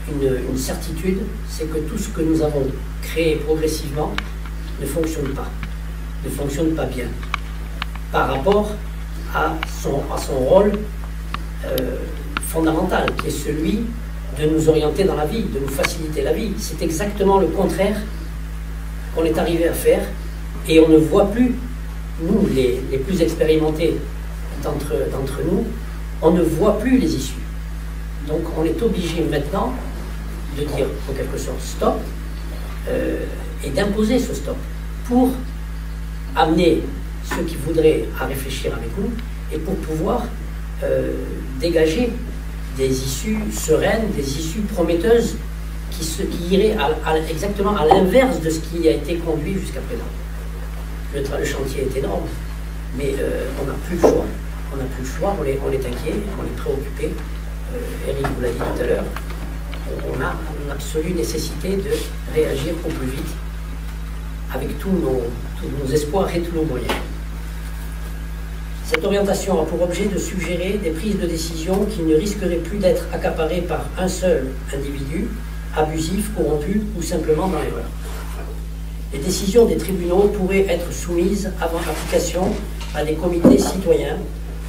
une certitude, c'est que tout ce que nous avons créé progressivement ne fonctionne pas bien, par rapport à son rôle fondamental, qui est celui de nous orienter dans la vie, de nous faciliter la vie. C'est exactement le contraire qu'on est arrivé à faire, et on ne voit plus, nous, les plus expérimentés d'entre nous, on ne voit plus les issues. Donc on est obligé maintenant de dire en quelque sorte stop, et d'imposer ce stop pour amener ceux qui voudraient à réfléchir avec nous et pour pouvoir dégager des issues sereines, des issues prometteuses qui iraient exactement à l'inverse de ce qui a été conduit jusqu'à présent. Le chantier est énorme, mais on n'a plus le choix. On n'a plus le choix, on est inquiet, on est préoccupé. Eric vous l'a dit tout à l'heure, on a une absolue nécessité de réagir au plus vite avec tous nos espoirs et tous nos moyens. Cette orientation a pour objet de suggérer des prises de décision qui ne risqueraient plus d'être accaparées par un seul individu, abusif, corrompu ou simplement dans l'erreur. Les décisions des tribunaux pourraient être soumises avant application à des comités citoyens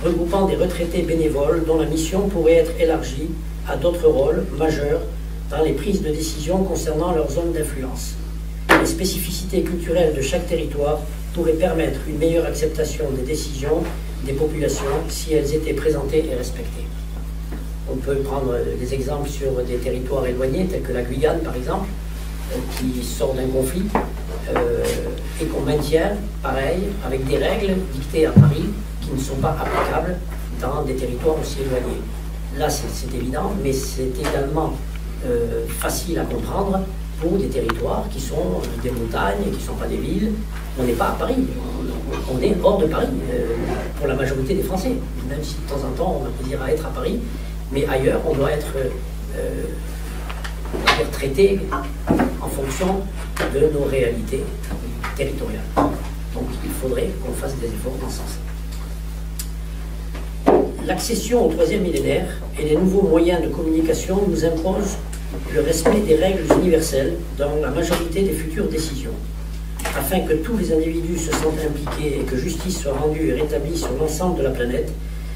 regroupant des retraités bénévoles dont la mission pourrait être élargie à d'autres rôles majeurs dans les prises de décision concernant leur zone d'influence. Les spécificités culturelles de chaque territoire pourraient permettre une meilleure acceptation des décisions des populations si elles étaient présentées et respectées. On peut prendre des exemples sur des territoires éloignés, tels que la Guyane par exemple, qui sort d'un conflit et qu'on maintient, pareil, avec des règles dictées à Paris qui ne sont pas applicables dans des territoires aussi éloignés. Là, c'est évident, mais c'est également facile à comprendre pour des territoires qui sont des montagnes, qui ne sont pas des villes. On n'est pas à Paris, on est hors de Paris, pour la majorité des Français, même si de temps en temps on a plaisir à être à Paris, mais ailleurs on doit être traité en fonction de nos réalités territoriales. Donc il faudrait qu'on fasse des efforts dans ce sens. L'accession au troisième millénaire et les nouveaux moyens de communication nous imposent le respect des règles universelles dans la majorité des futures décisions, afin que tous les individus se sentent impliqués et que justice soit rendue et rétablie sur l'ensemble de la planète,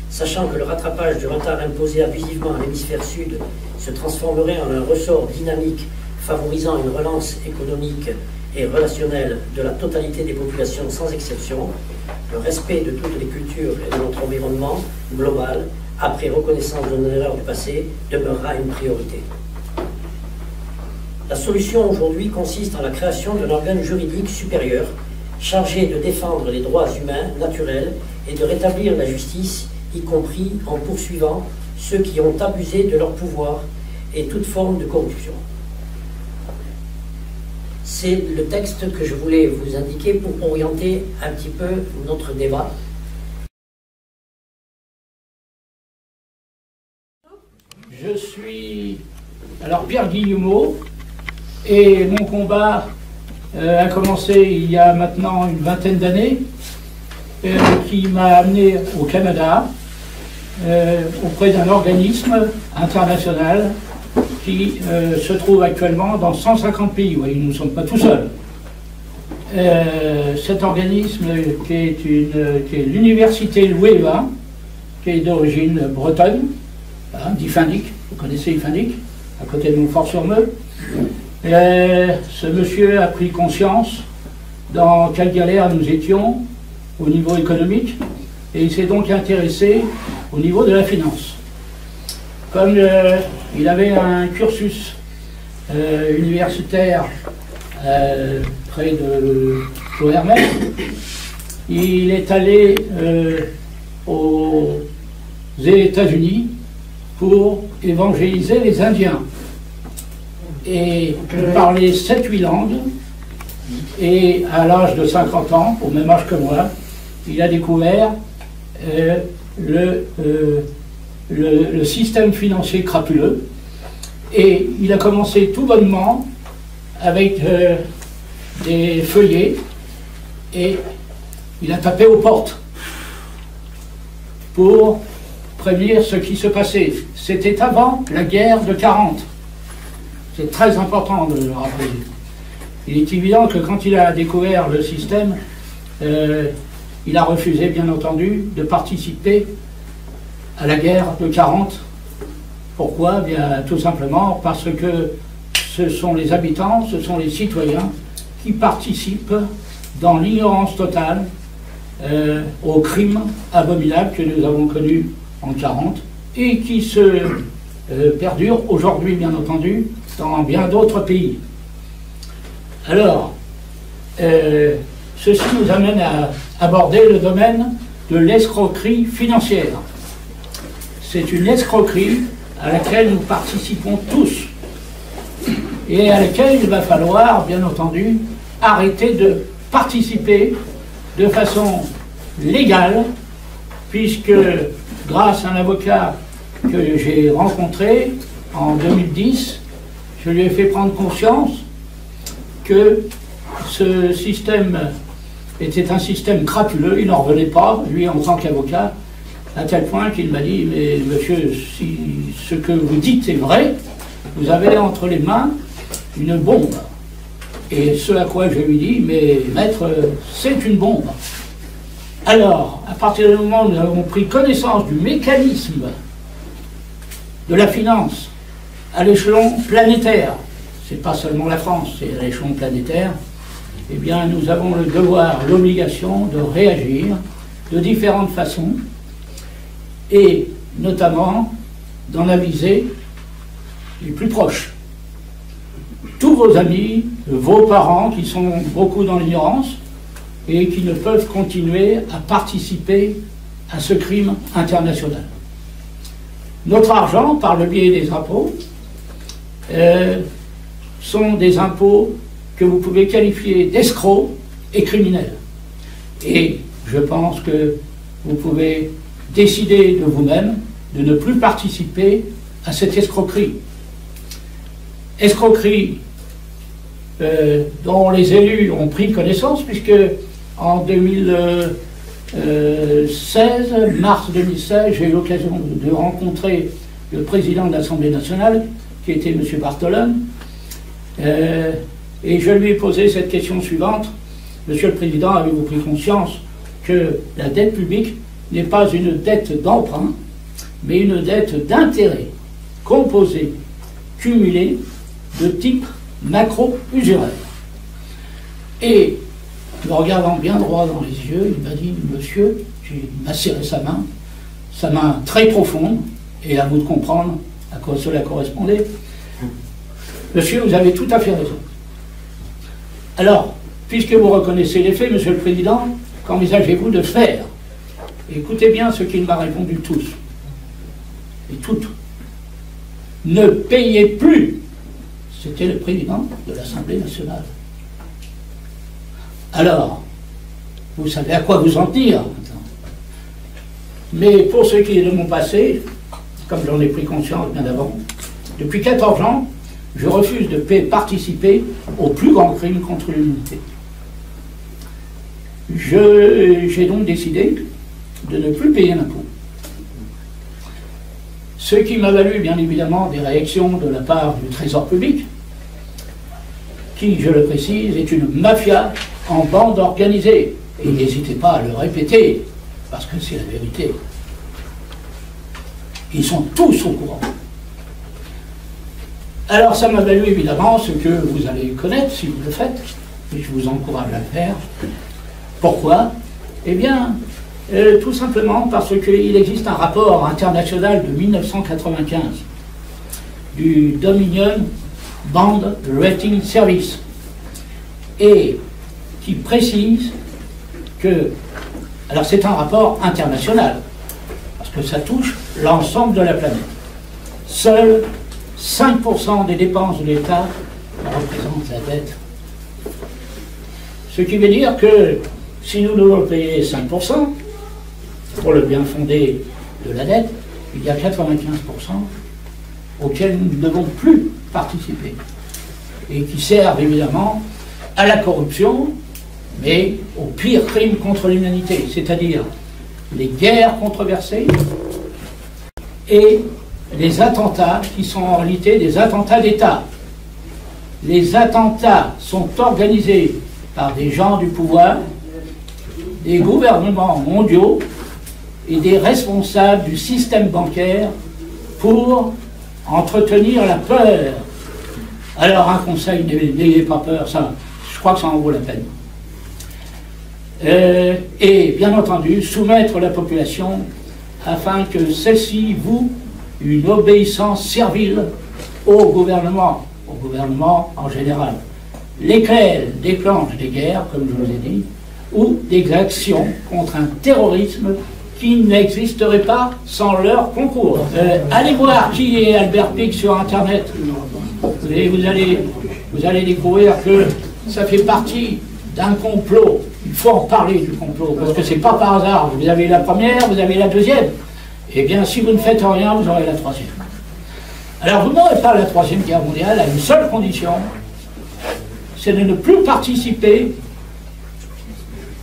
sachant que le rattrapage du retard imposé abusivement à l'hémisphère sud se transformerait en un ressort dynamique favorisant une relance économique et relationnelle de la totalité des populations sans exception, le respect de toutes les cultures et de notre environnement global, après reconnaissance de nos erreurs du passé, demeurera une priorité. La solution aujourd'hui consiste en la création d'un organe juridique supérieur chargé de défendre les droits humains naturels et de rétablir la justice, y compris en poursuivant ceux qui ont abusé de leur pouvoir et toute forme de corruption. C'est le texte que je voulais vous indiquer pour orienter un petit peu notre débat. Je suis alors Pierre Guillemot et mon combat a commencé il y a maintenant une vingtaine d'années qui m'a amené au Canada auprès d'un organisme international qui se trouve actuellement dans 150 pays. Oui, nous ne sommes pas tout seuls. Cet organisme qui est l'université Louvain, qui est d'origine bretonne, hein, d'Iffindic, vous connaissez Iffindic, à côté de Montfort-sur-Meux. Ce monsieur a pris conscience dans quelle galère nous étions au niveau économique et il s'est donc intéressé au niveau de la finance. Comme il avait un cursus universitaire près de Johermet, il est allé aux États-Unis pour évangéliser les Indiens. Et il parlait 7-8 langues, et à l'âge de 50 ans, au même âge que moi, il a découvert le système financier crapuleux, et il a commencé tout bonnement avec des feuillets, et il a tapé aux portes pour prévenir ce qui se passait. C'était avant la guerre de 40. C'est très important de le rappeler. Il est évident que quand il a découvert le système, il a refusé, bien entendu, de participer à la guerre de 40. Pourquoi? Bien, tout simplement parce que ce sont les habitants, ce sont les citoyens qui participent dans l'ignorance totale aux crimes abominables que nous avons connus en 40 et qui se perdurent aujourd'hui, bien entendu, dans bien d'autres pays. Alors, ceci nous amène à aborder le domaine de l'escroquerie financière. C'est une escroquerie à laquelle nous participons tous et à laquelle il va falloir, bien entendu, arrêter de participer de façon légale, puisque grâce à un avocat que j'ai rencontré en 2010, je lui ai fait prendre conscience que ce système était un système crapuleux, il n'en revenait pas, lui en tant qu'avocat, à tel point qu'il m'a dit, mais monsieur, si ce que vous dites est vrai, vous avez entre les mains une bombe. Et ce à quoi je lui dis, mais maître, c'est une bombe. Alors, à partir du moment où nous avons pris connaissance du mécanisme de la finance à l'échelon planétaire, c'est pas seulement la France, c'est à l'échelon planétaire, eh bien nous avons le devoir, l'obligation de réagir de différentes façons et notamment d'en aviser les plus proches. Tous vos amis, vos parents qui sont beaucoup dans l'ignorance et qui ne peuvent continuer à participer à ce crime international. Notre argent, par le biais des impôts, sont des impôts que vous pouvez qualifier d'escrocs et criminels. Et je pense que vous pouvez décider de vous-même de ne plus participer à cette escroquerie. Escroquerie dont les élus ont pris connaissance, puisque en 2016, mars 2016, j'ai eu l'occasion de rencontrer le président de l'Assemblée nationale, qui était M. Bartolone, et je lui ai posé cette question suivante. Monsieur le Président, avez-vous pris conscience que la dette publique n'est pas une dette d'emprunt, mais une dette d'intérêt composée, cumulée, de type macro-usuraire? Et me regardant bien droit dans les yeux, il m'a dit, monsieur, il m'a serré sa main très profonde, et à vous de comprendre à quoi cela correspondait. Monsieur, vous avez tout à fait raison. Alors, puisque vous reconnaissez les faits, Monsieur le Président, qu'envisagez-vous de faire? Écoutez bien ce qu'il m'a répondu tous, et toutes. Ne payez plus. C'était le président de l'Assemblée nationale. Alors, vous savez à quoi vous en tenir maintenant. Mais pour ce qui est de mon passé, comme j'en ai pris conscience bien avant, depuis 14 ans, je refuse de participer au plus grand crime contre l'humanité. J'ai donc décidé de ne plus payer l'impôt. Ce qui m'a valu, bien évidemment, des réactions de la part du Trésor public, qui, je le précise, est une mafia en bande organisée. Et n'hésitez pas à le répéter, parce que c'est la vérité. Ils sont tous au courant. Alors ça m'a valu évidemment ce que vous allez connaître si vous le faites, et je vous encourage à le faire. Pourquoi? Eh bien, tout simplement parce qu'il existe un rapport international de 1995 du Dominion Bond Rating Service et qui précise que, alors c'est un rapport international, parce que ça touche l'ensemble de la planète. Seuls 5% des dépenses de l'État représentent la dette. Ce qui veut dire que si nous devons payer 5% pour le bien fondé de la dette, il y a 95% auxquels nous ne devons plus participer et qui servent évidemment à la corruption, mais au pire crime contre l'humanité, c'est-à-dire les guerres controversées et les attentats qui sont en réalité des attentats d'État. les attentats sont organisés par des gens du pouvoir, des gouvernements mondiaux et des responsables du système bancaire pour entretenir la peur. Alors un conseil, n'ayez pas peur, ça, je crois que ça en vaut la peine. Et bien entendu, soumettre la population afin que celle-ci voue une obéissance servile au gouvernement en général, lesquels déclenchent des guerres, comme je vous ai dit, ou des actions contre un terrorisme qui n'existerait pas sans leur concours. Allez voir qui est Albert Pic sur Internet, et vous allez découvrir que ça fait partie d'un complot. Il faut en parler du complot, parce que c'est pas par hasard. Vous avez la première, vous avez la deuxième. Eh bien, si vous ne faites rien, vous aurez la troisième. Alors, vous n'aurez pas la troisième guerre mondiale à une seule condition, c'est de ne plus participer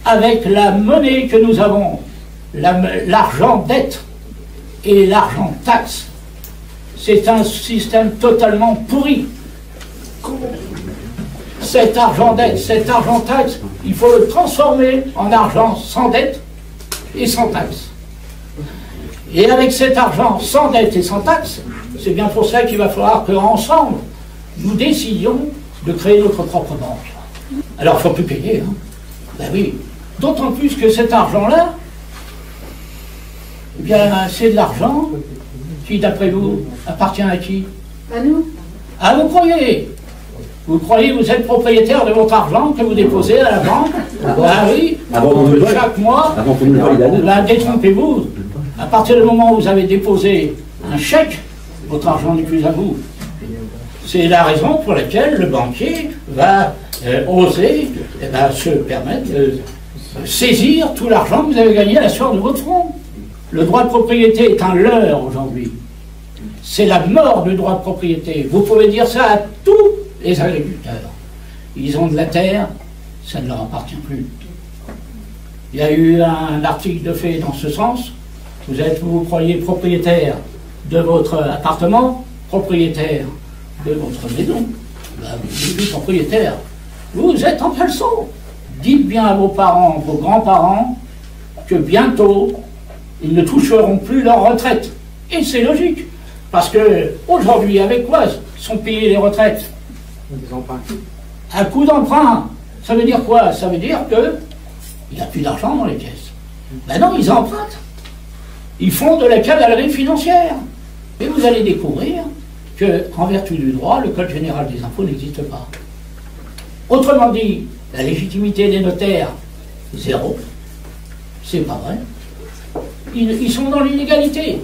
avec la monnaie que nous avons, l'argent dette et l'argent taxe. C'est un système totalement pourri. Cet argent dette, cet argent taxe, il faut le transformer en argent sans dette et sans taxe. Et avec cet argent sans dette et sans taxe, c'est bien pour ça qu'il va falloir qu'ensemble, nous décidions de créer notre propre banque. Alors, il ne faut plus payer, hein. Ben oui. D'autant plus que cet argent-là, eh bien, c'est de l'argent qui, d'après vous, appartient à qui? À nous. Ah, vous croyez? Vous croyez que vous êtes propriétaire de votre argent que vous déposez à la banque? Ah oui, chaque mois, ben, détrompez-vous. À partir du moment où vous avez déposé un chèque, votre argent n'est plus à vous. C'est la raison pour laquelle le banquier va oser se permettre de saisir tout l'argent que vous avez gagné à la sueur de votre front. Le droit de propriété est un leurre aujourd'hui. C'est la mort du droit de propriété. Vous pouvez dire ça à tous les agriculteurs. Ils ont de la terre, ça ne leur appartient plus. Il y a eu un article de fait dans ce sens. Vous croyez propriétaire de votre appartement, propriétaire de votre maison. Ben, vous êtes plus propriétaire. Vous êtes en caleçon. Dites bien à vos parents, vos grands-parents, que bientôt, ils ne toucheront plus leur retraite. Et c'est logique. Parce que aujourd'hui, avec quoi sont payées les retraites? Des emprunts. Un coup d'emprunt. Ça veut dire quoi? Ça veut dire que il n'y a plus d'argent dans les caisses. Ben non, ils empruntent. Ils font de la cavalerie financière. Et vous allez découvrir qu'en vertu du droit, le Code général des impôts n'existe pas. Autrement dit, la légitimité des notaires, zéro. C'est pas vrai. Ils sont dans l'inégalité.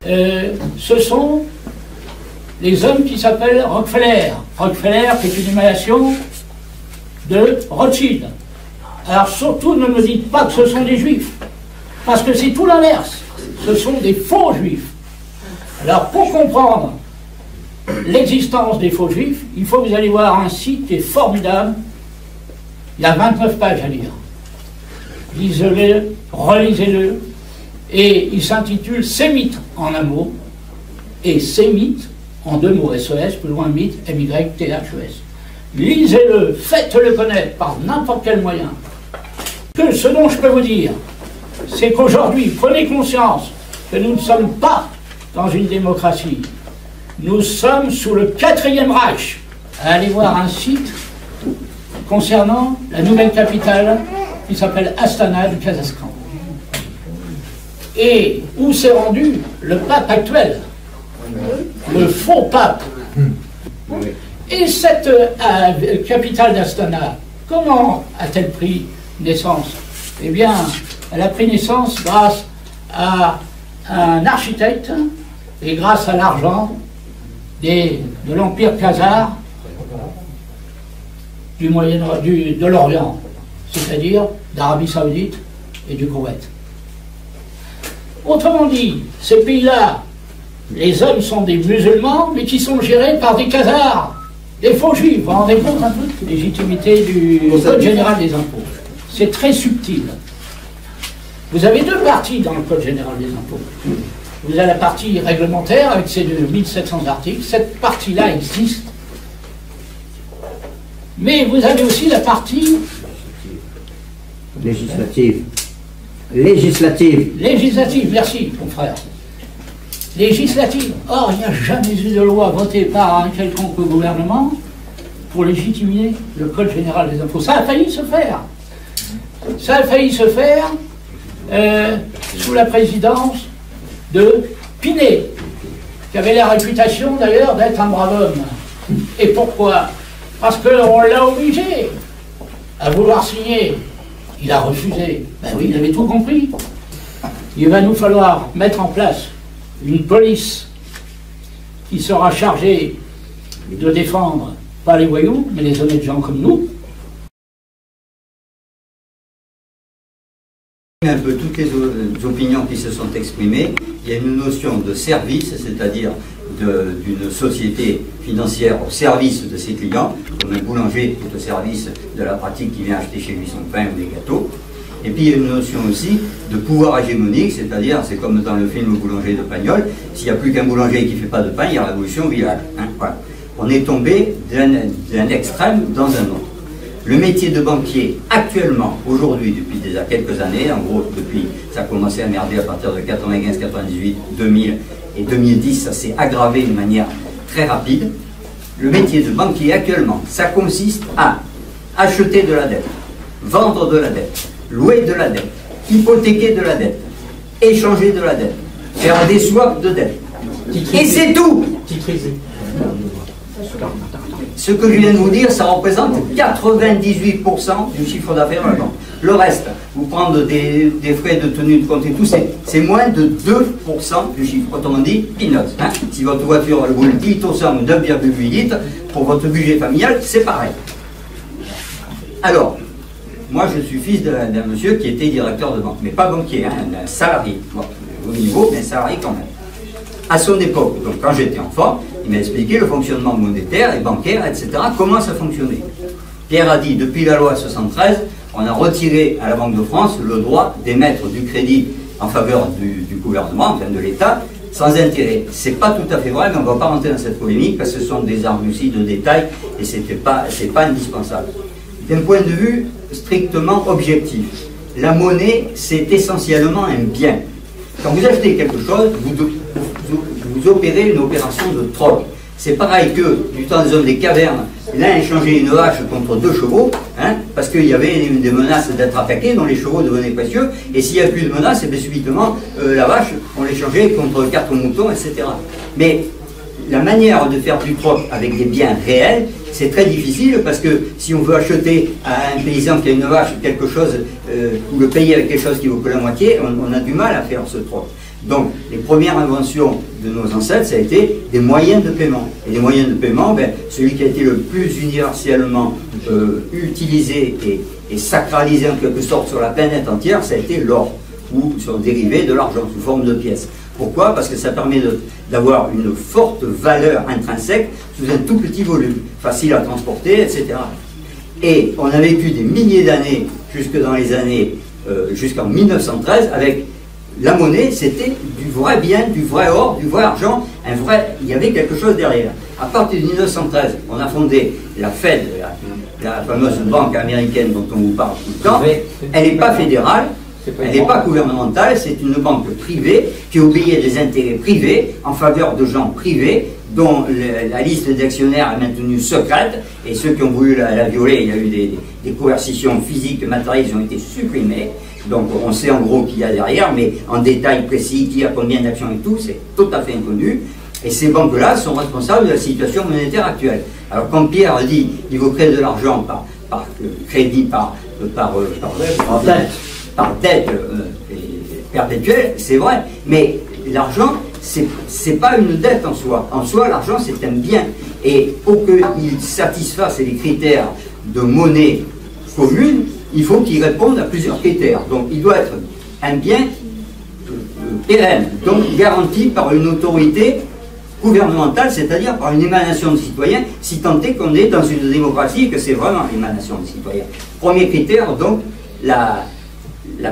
Ce sont les hommes qui s'appellent Rockefeller. Rockefeller, qui est une émanation de Rothschild. Alors surtout, ne me dites pas que ce sont des juifs, parce que c'est tout l'inverse. Ce sont des faux juifs. Alors pour comprendre l'existence des faux juifs, il faut que vous allez voir un site qui est formidable. Il y a 29 pages à lire. Lisez-le, relisez-le. Et il s'intitule Sémite en un mot, et Sémite en deux mots, SES, plus loin mythe, MYTHES. Lisez-le, faites-le connaître par n'importe quel moyen. Que ce dont je peux vous dire, c'est qu'aujourd'hui, prenez conscience que nous ne sommes pas dans une démocratie. Nous sommes sous le 4e Reich. Allez voir un site concernant la nouvelle capitale qui s'appelle Astana du Kazakhstan. Et où s'est rendu le pape actuel, le faux pape. Et cette capitale d'Astana, comment a-t-elle pris naissance? Eh bien, elle a pris naissance grâce à un architecte et grâce à l'argent de l'Empire khazar de l'Orient, c'est-à-dire d'Arabie Saoudite et du Koweït. Autrement dit, ces pays-là, les hommes sont des musulmans, mais qui sont gérés par des khazars, des faux juifs. Vous vous rendez compte un peu de la légitimité du Code général des impôts? C'est très subtil. Vous avez deux parties dans le Code général des impôts. Vous avez la partie réglementaire avec ses 2700 articles. Cette partie-là existe. Mais vous avez aussi la partie législative. Législative. Législative, merci, mon frère. Législative. Or, il n'y a jamais eu de loi votée par un quelconque gouvernement pour légitimer le Code général des impôts. Ça a failli se faire. Ça a failli se faire sous la présidence de Pinet, qui avait la réputation d'ailleurs d'être un brave homme. Et pourquoi? Parce qu'on l'a obligé à vouloir signer. Il a refusé. Ben oui, il avait tout compris. Il va nous falloir mettre en place une police qui sera chargée de défendre, pas les voyous, mais les honnêtes gens comme nous. Un peu toutes les opinions qui se sont exprimées, il y a une notion de service, c'est-à-dire d'une société financière au service de ses clients, comme un boulanger qui est au service de la pratique qui vient acheter chez lui son pain ou des gâteaux. Et puis il y a une notion aussi de pouvoir hégémonique, c'est-à-dire, c'est comme dans le film Le Boulanger de Pagnol, s'il n'y a plus qu'un boulanger qui ne fait pas de pain, il y a révolution au village. Hein, voilà. On est tombé d'un extrême dans un autre. Le métier de banquier, actuellement, aujourd'hui, depuis déjà quelques années, en gros, depuis, ça a commencé à merder à partir de 95, 98, 2000 et 2010, ça s'est aggravé de manière très rapide. Le métier de banquier, actuellement, ça consiste à acheter de la dette, vendre de la dette, louer de la dette, hypothéquer de la dette, échanger de la dette, faire des swaps de dette. Et c'est tout! Ce que je viens de vous dire, ça représente 98% du chiffre d'affaires de la banque. Le reste, vous prendre des frais de tenue de compte et tout, c'est moins de 2% du chiffre. Autrement dit, peanuts. Hein. Si votre voiture vous le dit au somme 9,8 litres, pour votre budget familial, c'est pareil. Alors, moi je suis fils d'un monsieur qui était directeur de banque, mais pas banquier, hein, un salarié. Bon, au niveau, mais salarié quand même. À son époque, donc quand j'étais enfant, il m'a expliqué le fonctionnement monétaire et bancaire, etc., comment ça fonctionnait. Pierre a dit, depuis la loi 73, on a retiré à la Banque de France le droit d'émettre du crédit en faveur du gouvernement, enfin de l'État, sans intérêt. C'est pas tout à fait vrai, mais on ne va pas rentrer dans cette polémique, parce que ce sont des arguties de détail, et c'est pas indispensable. D'un point de vue strictement objectif, la monnaie, c'est essentiellement un bien. Quand vous achetez quelque chose, vous opérez une opération de troc. C'est pareil que du temps des hommes des cavernes, l'un échangeait une vache contre 2 chevaux, hein, parce qu'il y avait des menaces d'être attaqué, dont les chevaux devenaient précieux, et s'il n'y a plus de menaces, et bien subitement, la vache, on l'échangeait contre 4 moutons, etc. Mais la manière de faire du troc avec des biens réels, c'est très difficile, parce que si on veut acheter à un paysan qui a une vache quelque chose, ou le payer avec quelque chose qui vaut que la moitié, on a du mal à faire ce troc. Donc, les premières inventions de nos ancêtres, ça a été des moyens de paiement. Et les moyens de paiement, ben, celui qui a été le plus universellement utilisé et sacralisé en quelque sorte sur la planète entière, ça a été l'or, ou sur dérivé de l'argent, sous forme de pièces. Pourquoi? Parce que ça permet d'avoir une forte valeur intrinsèque sous un tout petit volume, facile à transporter, etc. Et on a vécu des milliers d'années, jusque dans les années, jusqu'en 1913, avec la monnaie, c'était du vrai bien, du vrai or, du vrai argent, il y avait quelque chose derrière. À partir de 1913, on a fondé la Fed, la fameuse banque américaine dont on vous parle tout le temps. Elle n'est pas fédérale, elle n'est pas gouvernementale, c'est une banque privée qui obéit à des intérêts privés en faveur de gens privés dont la liste d'actionnaires est maintenue secrète, et ceux qui ont voulu la violer, il y a eu des coercitions physiques, matérielles, ils ont été supprimées. Donc on sait en gros qui y a derrière, mais en détail précis, qui a combien d'actions et tout, c'est tout à fait inconnu. Et ces banques-là sont responsables de la situation monétaire actuelle. Alors quand Pierre dit qu'il faut créer de l'argent par crédit, par dette perpétuelle, c'est vrai. Mais l'argent, c'est pas une dette en soi. En soi, l'argent, c'est un bien. Et pour qu'il satisfasse les critères de monnaie commune, il faut qu'il réponde à plusieurs critères. Donc il doit être un bien pérenne, donc garanti par une autorité gouvernementale, c'est-à-dire par une émanation de citoyens, si tant est qu'on est dans une démocratie et que c'est vraiment l'émanation de citoyens. Premier critère, donc, la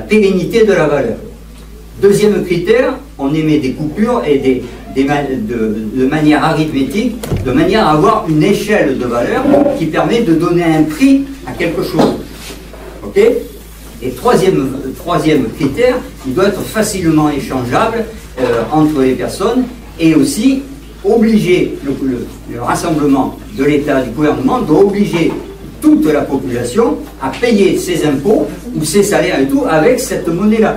pérennité de la valeur. Deuxième critère, on émet des coupures et de manière arithmétique, de manière à avoir une échelle de valeur qui permet de donner un prix à quelque chose. Ok? Et troisième critère, il doit être facilement échangeable entre les personnes et aussi obliger le rassemblement de l'État, du gouvernement, doit obliger toute la population à payer ses impôts ou ses salaires et tout avec cette monnaie-là,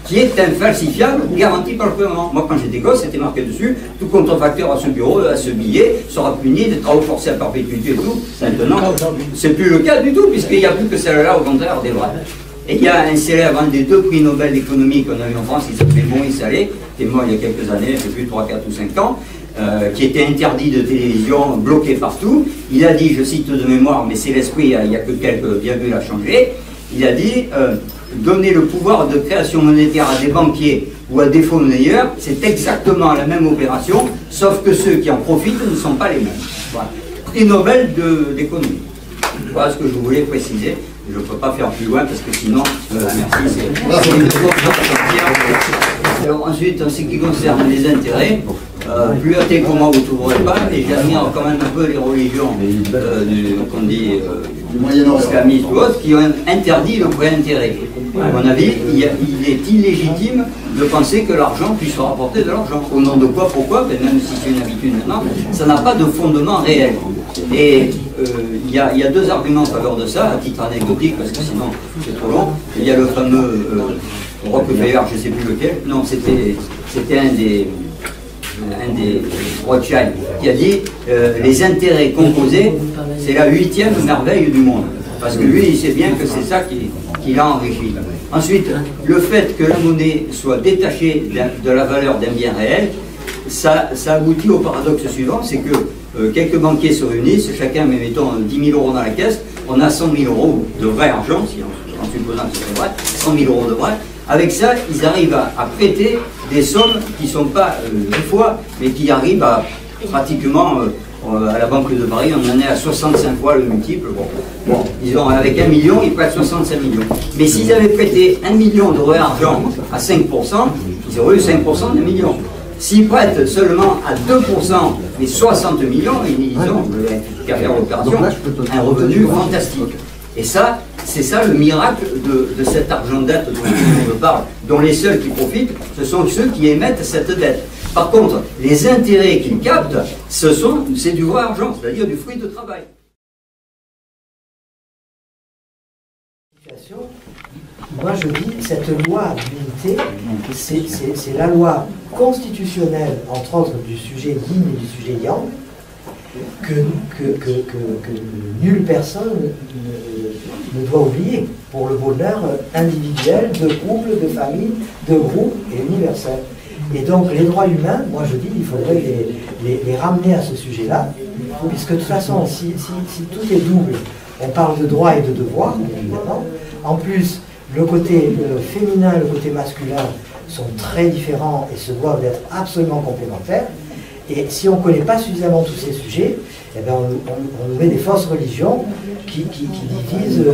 qui est infalsifiable, garantie par le gouvernement. Moi, quand j'étais gosse, c'était marqué dessus, tout contrefacteur à ce bureau, à ce billet, sera puni des travaux forcés à perpétuité et tout. Maintenant, c'est plus le cas du tout, puisqu'il n'y a plus que celle-là, au contraire, des droits. Et il y a un célèbre, un des 2 prix Nobel d'économie qu'on a eu en France, il s'appelait Maurice Allais, qui est mort il y a quelques années, je ne sais plus, 3, 4 ou 5 ans, qui était interdit de télévision, bloqué partout. Il a dit, je cite de mémoire, mais c'est l'esprit, il n'y a que quelques virgules à changer, il a dit, donner le pouvoir de création monétaire à des banquiers ou à des faux monnayeurs, c'est exactement la même opération, sauf que ceux qui en profitent ne sont pas les mêmes. Voilà. Prix Nobel d'économie. Voilà ce que je voulais préciser. Je ne peux pas faire plus loin parce que sinon, merci. Alors ensuite, en ce qui concerne les intérêts, plus athée que moi vous ne trouverez pas, et j'admire quand même un peu les religions qu'on dit islamistes ou autres, qui ont interdit le prêt-intérêt. À mon avis, il est illégitime de penser que l'argent puisse rapporter de l'argent. Au nom de quoi, pourquoi? Même si c'est une habitude maintenant, ça n'a pas de fondement réel. Et il y a 2 arguments en faveur de ça, à titre anecdotique, parce que sinon c'est trop long. Il y a le fameux Rockefeller, je ne sais plus lequel, non, c'était un des Rothschild, qui a dit les intérêts composés, c'est la 8e merveille du monde. Parce que lui, il sait bien que c'est ça qui l'a enrichi. Ensuite, le fait que la monnaie soit détachée de la valeur d'un bien réel, ça aboutit au paradoxe suivant, c'est que quelques banquiers se réunissent, chacun met, mettons, 10 000 € dans la caisse, on a 100 000 € de vrai argent, si en supposant que c'est vrai, 100 000 € de vrai. Avec ça, ils arrivent à prêter des sommes qui ne sont pas 10 fois, mais qui arrivent à pratiquement, à la Banque de Paris, on en est à 65 fois le multiple. Bon, ils ont, avec 1 million, ils prêtent 65 millions. Mais s'ils avaient prêté 1 million de vrai argent à 5%, ils auraient eu 5% d'un million. S'ils prêtent seulement à 2%, mais 60 millions, ils ont, qu'à faire l'opération, un revenu fantastique. Et ça, c'est ça le miracle de cette argent dette dont je parle, dont les seuls qui profitent, ce sont ceux qui émettent cette dette. Par contre, les intérêts qu'ils captent, c'est du vrai argent, c'est-à-dire du fruit de travail. Moi je dis, cette loi d'unité, c'est la loi constitutionnelle, entre autres, du sujet yin et du sujet yang, que nulle personne ne doit oublier pour le bonheur individuel, de couple, de famille, de groupe et universel. Et donc les droits humains, moi je dis, il faudrait les ramener à ce sujet-là, puisque de toute façon, si tout est double, on parle de droits et de devoirs, évidemment. En plus, le côté féminin et le côté masculin sont très différents et se doivent d'être absolument complémentaires. Et si on ne connaît pas suffisamment tous ces sujets, eh bien on met des fausses religions qui divisent